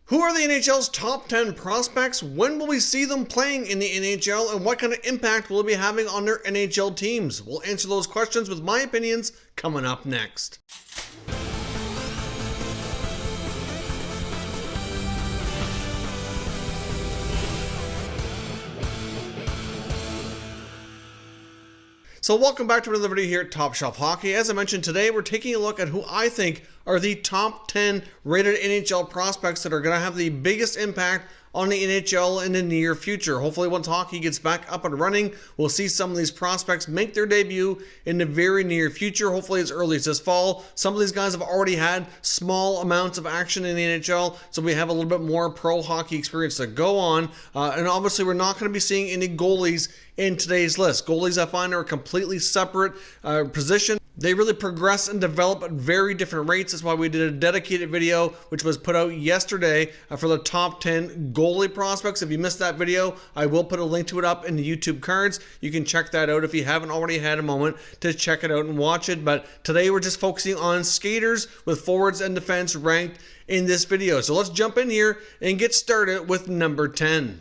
Who are the NHL's top 10 prospects? When will we see them playing in the NHL? And what kind of impact will it be having on their NHL teams? We'll answer those questions with my opinions coming up next. So welcome back to another video here at Top Shelf Hockey. As I mentioned today, we're taking a look at who I think are the top 10 rated NHL prospects that are going to have the biggest impact on the NHL in the near future. Hopefully once hockey gets back up and running, we'll see some of these prospects make their debut in the very near future, hopefully as early as this fall. Some of these guys have already had small amounts of action in the NHL, so we have a little bit more pro hockey experience to go on. And obviously we're not going to be seeing any goalies in today's list. Goalies I find are a completely separate position. They really progress and develop at very different rates. That's why we did a dedicated video, which was put out yesterday for the top 10 goalie prospects. If you missed that video, I will put a link to it up in the YouTube cards. You can check that out if you haven't already had a moment to check it out and watch it. But today we're just focusing on skaters with forwards and defense ranked in this video. So let's jump in here and get started with number 10.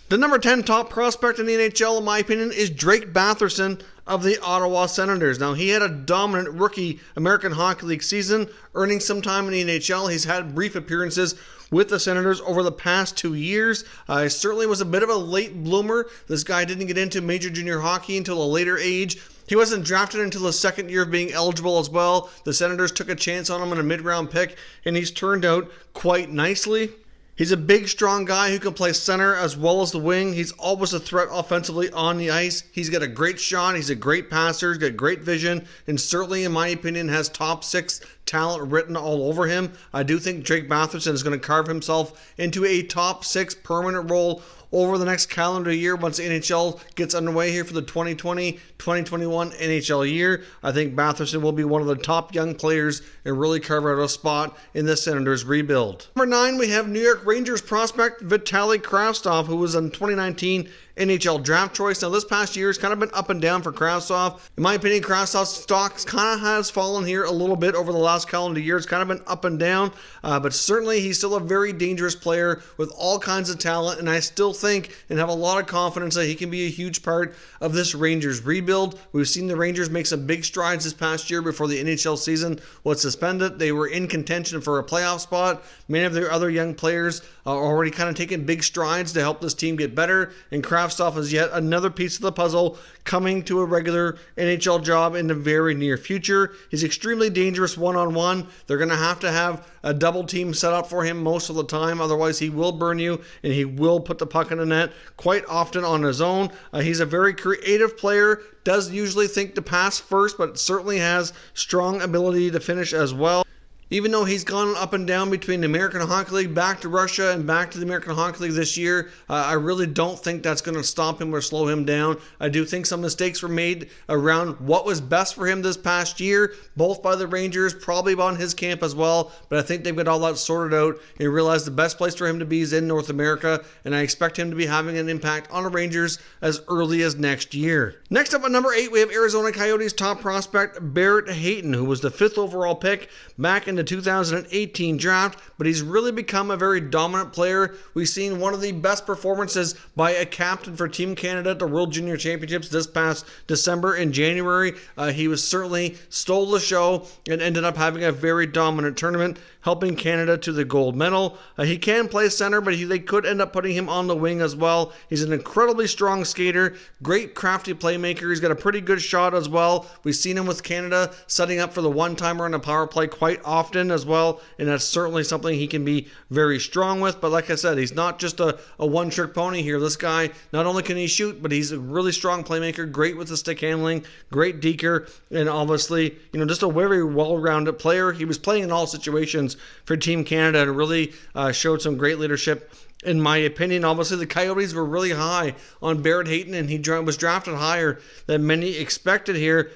The number 10 top prospect in the NHL, in my opinion, is Drake Batherson of the Ottawa Senators. Now, he had a dominant rookie American Hockey League season, earning some time in the NHL. He's had brief appearances with the Senators over the past 2 years. He certainly was a bit of a late bloomer. This guy didn't get into major junior hockey until a later age. He wasn't drafted until his second year of being eligible as well. The Senators took a chance on him in a mid-round pick, and he's turned out quite nicely. He's a big, strong guy who can play center as well as the wing. He's always a threat offensively on the ice. He's got a great shot. He's a great passer. He's got great vision. And certainly, in my opinion, has top 6 talent written all over him. I do think Drake Batherson is going to carve himself into a top 6 permanent role over the next calendar year once the NHL gets underway here for the 2020-2021 NHL year. I think Batherson will be one of the top young players and really carve out a spot in the Senators rebuild. Number 9, we have New York Rangers prospect Vitaly Kravtsov, who was in 2019 NHL draft choice. Now, this past year has kind of been up and down for Kravtsov. In my opinion, Kravtsov's stock kind of has fallen here a little bit over the last calendar year. It's kind of been up and down, but certainly he's still a very dangerous player with all kinds of talent, and I still think and have a lot of confidence that he can be a huge part of this Rangers rebuild. We've seen the Rangers make some big strides this past year before the NHL season was suspended. They were in contention for a playoff spot. Many of their other young players are already kind of taking big strides to help this team get better, and Kravtsov is yet another piece of the puzzle coming to a regular NHL job in the very near future. He's extremely dangerous one-on-one. They're going to have a double team set up for him most of the time. Otherwise, he will burn you, and he will put the puck in the net quite often on his own. He's a very creative player, does usually think to pass first, but certainly has strong ability to finish as well. Even though he's gone up and down between the American Hockey League, back to Russia, and back to the American Hockey League this year, I really don't think that's going to stop him or slow him down. I do think some mistakes were made around what was best for him this past year, both by the Rangers, probably on his camp as well, but I think they've got all that sorted out and realized the best place for him to be is in North America, and I expect him to be having an impact on the Rangers as early as next year. Next up at number 8, we have Arizona Coyotes top prospect Barrett Hayton, who was the 5th overall pick back in the 2018 draft, but he's really become a very dominant player. We've seen one of the best performances by a captain for Team Canada at the World Junior Championships this past December and January. He was certainly stole the show and ended up having a very dominant tournament, helping Canada to the gold medal. He can play center, but they could end up putting him on the wing as well. He's an incredibly strong skater, great crafty playmaker. He's got a pretty good shot as well. We've seen him with Canada setting up for the one-timer on the power play quite often as well, and that's certainly something he can be very strong with. But like I said, he's not just a one-trick pony here. This guy, not only can he shoot, but he's a really strong playmaker, great with the stick handling, great deker, and obviously, just a very well-rounded player. He was playing in all situations for Team Canada and really showed some great leadership. In my opinion, obviously the Coyotes were really high on Barrett Hayton, and he was drafted higher than many expected here.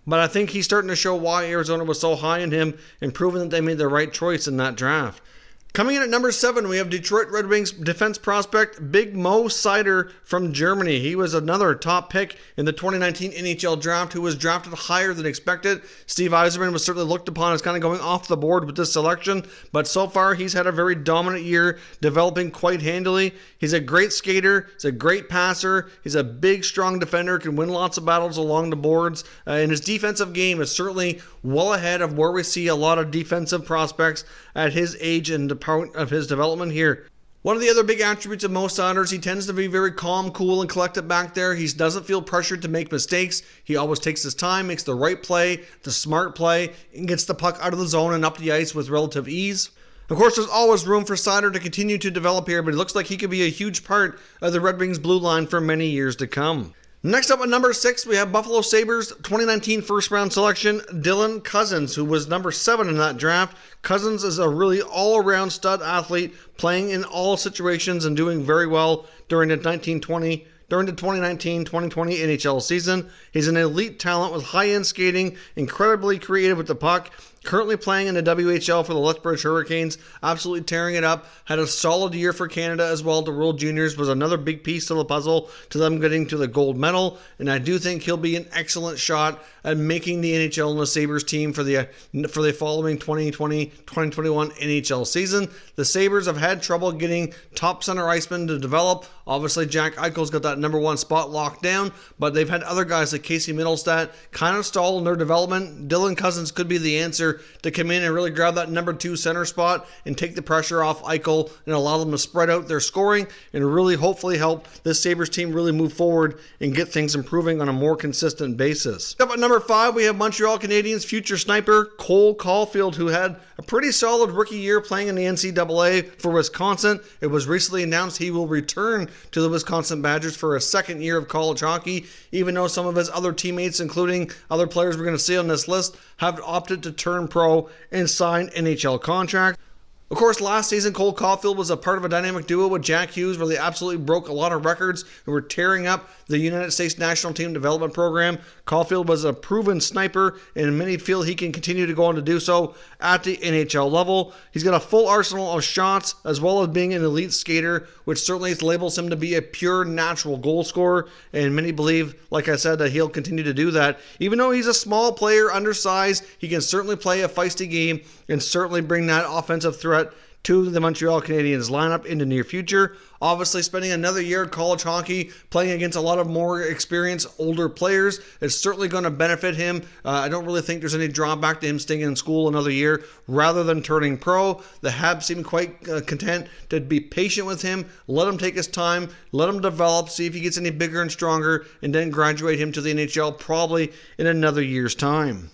But I think he's starting to show why Arizona was so high on him and proving that they made the right choice in that draft. Coming in at number 7, we have Detroit Red Wings defense prospect Big Mo Seider from Germany. He was another top pick in the 2019 NHL draft who was drafted higher than expected. Steve Yzerman was certainly looked upon as kind of going off the board with this selection, but so far he's had a very dominant year, developing quite handily. He's a great skater, he's a great passer, he's a big, strong defender, can win lots of battles along the boards, and his defensive game is certainly well ahead of where we see a lot of defensive prospects at his age and the part of his development here. One of the other big attributes of Mo Seider is he tends to be very calm, cool, and collected back there. He doesn't feel pressured to make mistakes. He always takes his time, makes the right play, the smart play, and gets the puck out of the zone and up the ice with relative ease. Of course, there's always room for Seider to continue to develop here, but it looks like he could be a huge part of the Red Wings blue line for many years to come. Next up at number 6, we have Buffalo Sabres 2019 first round selection, Dylan Cozens, who was number 7 in that draft. Cozens is a really all-around stud athlete, playing in all situations and doing very well during the 2019-2020 NHL season. He's an elite talent with high-end skating, incredibly creative with the puck. Currently playing in the WHL for the Lethbridge Hurricanes, absolutely tearing it up. Had a solid year for Canada as well. The World Juniors was another big piece to the puzzle to them getting to the gold medal. And I do think he'll be an excellent shot at making the NHL and the Sabres team for the following 2020-2021 NHL season. The Sabres have had trouble getting top center icemen to develop. Obviously, Jack Eichel's got that number 1 spot locked down, but they've had other guys like Casey Middlestat kind of stall in their development. Dylan Cozens could be the answer to come in and really grab that number 2 center spot and take the pressure off Eichel and allow them to spread out their scoring and really hopefully help this Sabres team really move forward and get things improving on a more consistent basis. Up at number 5, we have Montreal Canadiens future sniper Cole Caufield, who had a pretty solid rookie year playing in the NCAA for Wisconsin. It was recently announced he will return to the Wisconsin Badgers for a second year of college hockey, even though some of his other teammates, including other players we're going to see on this list, have opted to turn pro and sign NHL contracts. Of course, last season, Cole Caufield was a part of a dynamic duo with Jack Hughes where they absolutely broke a lot of records and were tearing up the United States National Team Development Program. Caufield was a proven sniper, and many feel he can continue to go on to do so at the NHL level. He's got a full arsenal of shots, as well as being an elite skater, which certainly labels him to be a pure natural goal scorer, and many believe, like I said, that he'll continue to do that. Even though he's a small player, undersized, he can certainly play a feisty game and certainly bring that offensive threat to the Montreal Canadiens lineup in the near future. Obviously, spending another year at college hockey, playing against a lot of more experienced, older players, is certainly going to benefit him. I don't really think there's any drawback to him staying in school another year rather than turning pro. The Habs seem quite content to be patient with him, let him take his time, let him develop, see if he gets any bigger and stronger, and then graduate him to the NHL probably in another year's time.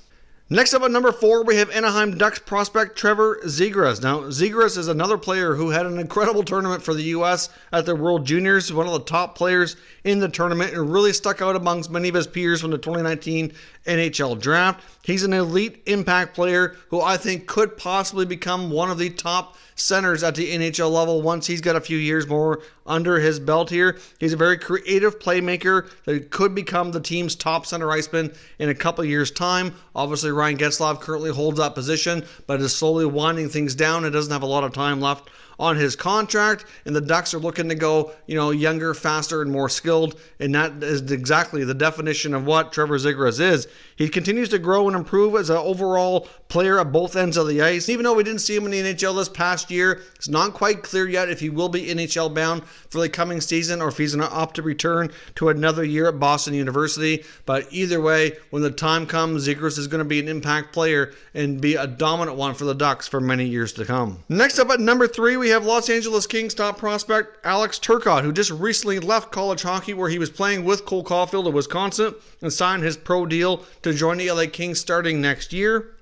Next up at number 4, we have Anaheim Ducks prospect Trevor Zegras. Now, Zegras is another player who had an incredible tournament for the U.S. at the World Juniors, one of the top players in the tournament, and really stuck out amongst many of his peers from the 2019 NHL draft. He's an elite impact player who I think could possibly become one of the top centers at the NHL level once he's got a few years more under his belt here. He's a very creative playmaker that could become the team's top center iceman in a couple years' time. Obviously, Ryan Getzlaf currently holds that position, but is slowly winding things down and doesn't have a lot of time left on his contract, and the Ducks are looking to go, younger, faster, and more skilled, and that is exactly the definition of what Trevor Zegras is. He continues to grow and improve as an overall player at both ends of the ice. Even though we didn't see him in the NHL this past year, it's not quite clear yet if he will be NHL bound for the coming season or if he's going to opt to return to another year at Boston University. But either way, when the time comes, Zegras is going to be an impact player and be a dominant one for the Ducks for many years to come. Next up at number 3, we have Los Angeles Kings top prospect Alex Turcotte, who just recently left college hockey where he was playing with Cole Caufield of Wisconsin and signed his pro deal to join the LA Kings starting next year.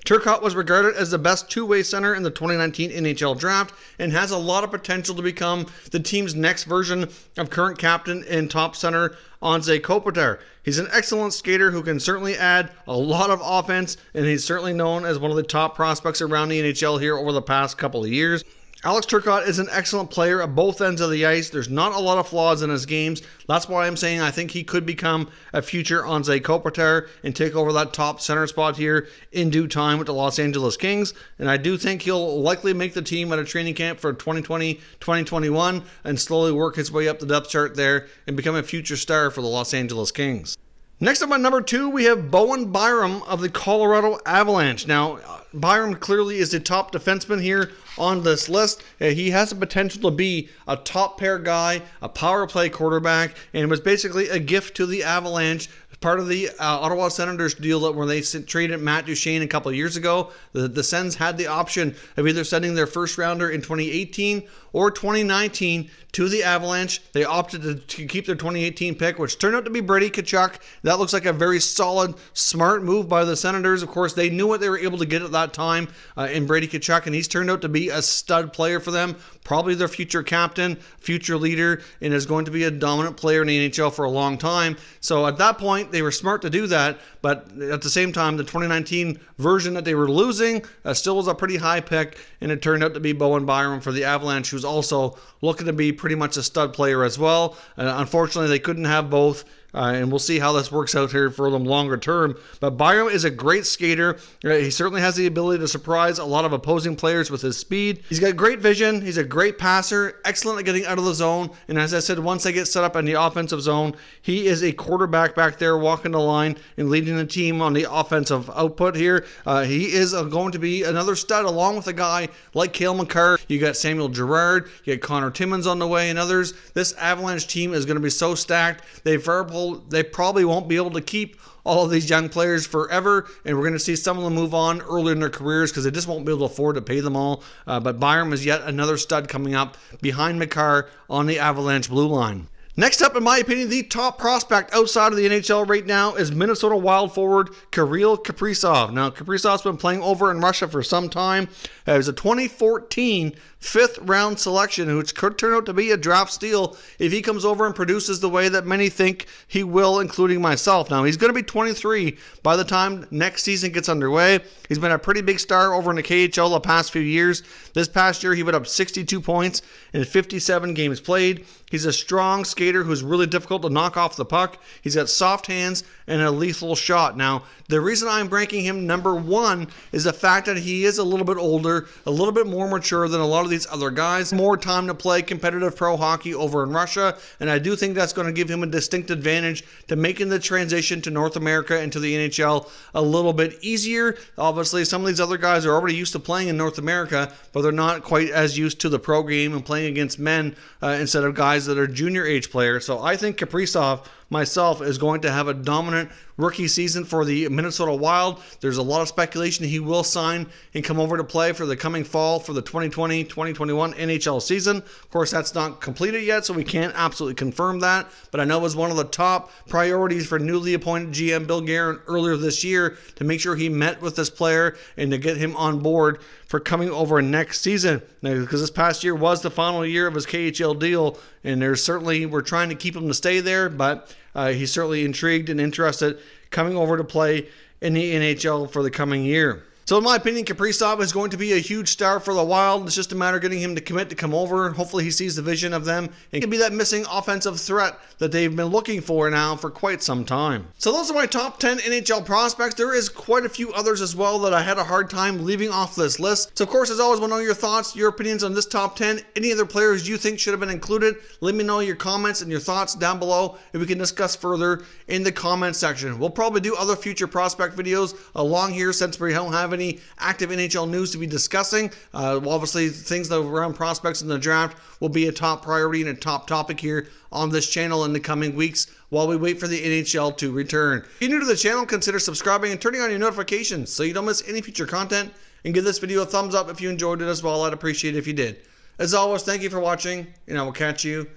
Turcotte was regarded as the best two-way center in the 2019 NHL draft and has a lot of potential to become the team's next version of current captain and top center Anze Kopitar. He's an excellent skater who can certainly add a lot of offense, and he's certainly known as one of the top prospects around the NHL here over the past couple of years. Alex Turcotte is an excellent player at both ends of the ice. There's not a lot of flaws in his games. That's why I'm saying I think he could become a future Anze Kopitar and take over that top center spot here in due time with the Los Angeles Kings. And I do think he'll likely make the team at a training camp for 2020-2021 and slowly work his way up the depth chart there and become a future star for the Los Angeles Kings. Next up at number 2, we have Bowen Byram of the Colorado Avalanche. Now, Byram clearly is the top defenseman here on this list. He has the potential to be a top pair guy, a power play quarterback, and was basically a gift to the Avalanche. Part of the Ottawa Senators deal that when they traded Matt Duchene a couple of years ago, the Sens had the option of either sending their first rounder in 2018 or 2019 to the Avalanche. They opted to keep their 2018 pick, which turned out to be Brady Tkachuk. That looks like a very solid, smart move by the Senators. Of course, they knew what they were able to get at that time in Brady Tkachuk, and he's turned out to be a stud player for them, probably their future captain, future leader, and is going to be a dominant player in the NHL for a long time. So at that point, they were smart to do that, but at the same time, the 2019 version that they were losing still was a pretty high pick, and it turned out to be Bowen Byram for the Avalanche, who's also looking to be pretty much a stud player as well. Unfortunately, they couldn't have both. And we'll see how this works out here for them longer term. But Byram is a great skater. He certainly has the ability to surprise a lot of opposing players with his speed. He's got great vision. He's a great passer, excellent at getting out of the zone. And as I said, once they get set up in the offensive zone, he is a quarterback back there walking the line and leading the team on the offensive output here. He is going to be another stud along with a guy like Cale Makar. You got Samuel Girard, you got Connor Timmins on the way and others. This Avalanche team is going to be so stacked. They probably won't be able to keep all of these young players forever, and we're going to see some of them move on early in their careers because they just won't be able to afford to pay them all. But Byram is yet another stud coming up behind Makar on the Avalanche blue line. Next up, in my opinion, the top prospect outside of the NHL right now is Minnesota Wild forward Kirill Kaprizov. Now, Kaprizov's been playing over in Russia for some time. He was a 2014 fifth-round selection, which could turn out to be a draft steal if he comes over and produces the way that many think he will, including myself. Now, he's going to be 23 by the time next season gets underway. He's been a pretty big star over in the KHL the past few years. This past year, he put up 62 points in 57 games played. He's a strong skater who's really difficult to knock off the puck. He's got soft hands and a lethal shot. Now, the reason I'm ranking him number 1 is the fact that he is a little bit older, a little bit more mature than a lot of these other guys. More time to play competitive pro hockey over in Russia, and I do think that's going to give him a distinct advantage to making the transition to North America and to the NHL a little bit easier. Obviously, some of these other guys are already used to playing in North America, but they're not quite as used to the pro game and playing against men instead of guys that are junior age players. So I think Kaprizov myself is going to have a dominant rookie season for the Minnesota Wild. There's a lot of speculation he will sign and come over to play for the coming fall for the 2020-2021 NHL season. Of course, that's not completed yet, so we can't absolutely confirm that, but I know it was one of the top priorities for newly appointed GM Bill Guerin earlier this year to make sure he met with this player and to get him on board for coming over next season. Now, because this past year was the final year of his KHL deal, and we're trying to keep him to stay there, but he's certainly intrigued and interested coming over to play in the NHL for the coming year. So in my opinion, Kaprizov is going to be a huge star for the Wild. It's just a matter of getting him to commit to come over. Hopefully he sees the vision of them and can be that missing offensive threat that they've been looking for now for quite some time. So those are my top 10 NHL prospects. There is quite a few others as well that I had a hard time leaving off this list. So of course, as always, I want to know your thoughts, your opinions on this top 10. Any other players you think should have been included? Let me know your comments and your thoughts down below and we can discuss further in the comment section. We'll probably do other future prospect videos along here since we don't have any active NHL news to be discussing. Obviously, things that are around prospects in the draft will be a top priority and a top topic here on this channel in the coming weeks while we wait for the NHL to return. If you're new to the channel, consider subscribing and turning on your notifications so you don't miss any future content, and give this video a thumbs up if you enjoyed it as well. I'd appreciate it if you did. As always, thank you for watching, and I will catch you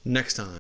next time.